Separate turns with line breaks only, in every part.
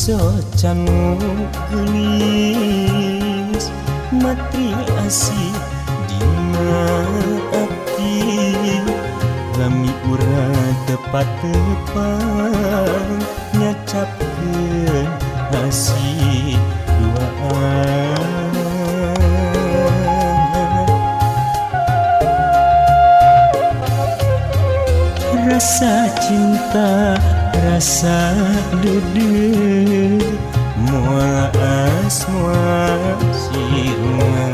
Socanmu gelis matri asih dina ati lami urang tepat-tepat nyacapkeun asih duaan. Rasa cinta rasa dede moal asma sirna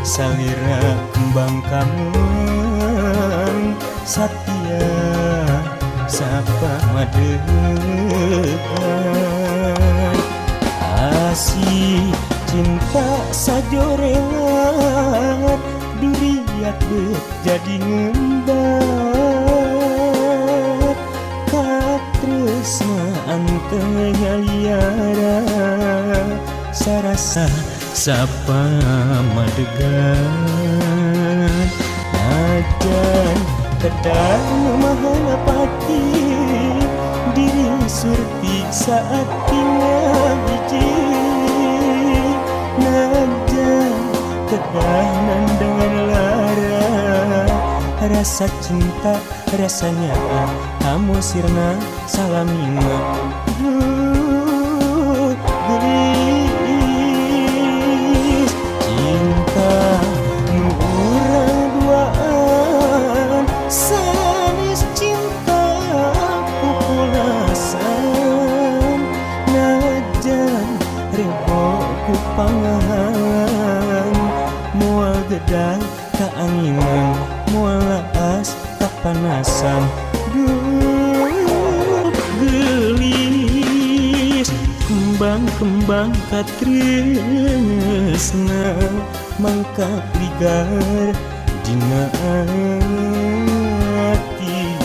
salira kembang kamang satia sapa madegan asih cinta sajorengan duriat beut jadi ngembat katresnaan tengah liara sarasa sapa madegan najan kedah mahanapati diri surti saat tinggal biji najan kedah dengan lara rasa cinta rasanya kamu sirna salamina gelis cinta nu urang duaan sanes cinta pupulasan najan rebo ku pangahan moal gedang kaanginan moal laas kapanasan gelis kembang-kembang katresna mangka ligar dina ati.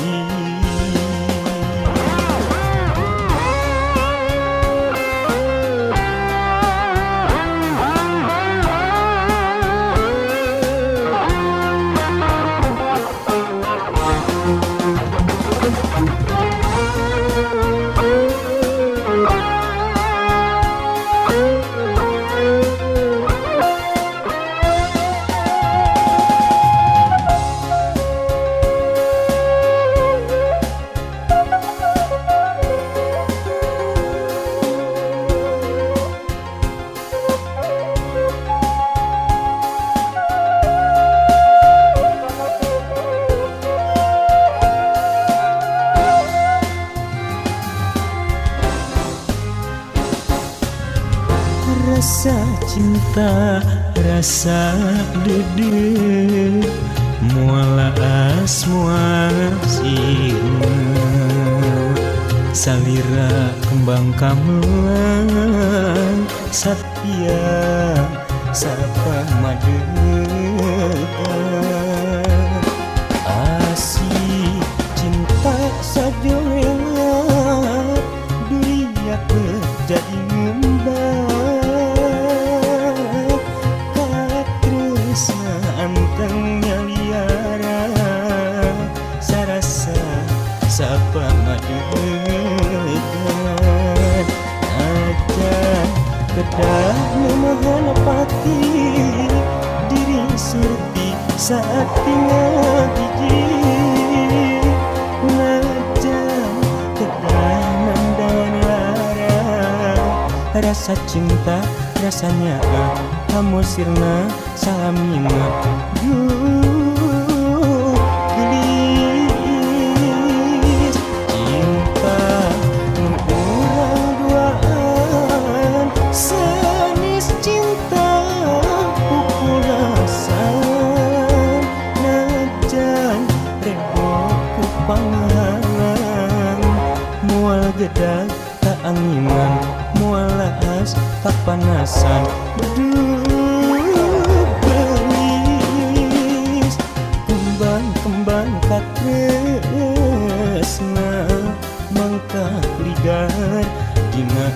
Rasa cinta rasa dede moal laas moal sirna salira kembang kamelang satia sapa madegan asih cinta sajorengan duriat beut jadi ngembang antengnya liara sarasa sapa madegan aja kedah memahanapati diri surti saat tinggal biji najan kedah nandan lara rasa cinta rasanya kamu sirna salamina gelis cinta nu urang duaan sanes cinta pupulasan najan rebo ku pangahan moal gedag kaanginan moal laas kapanasan gelis kembang-kembang katresna mangka ligar dina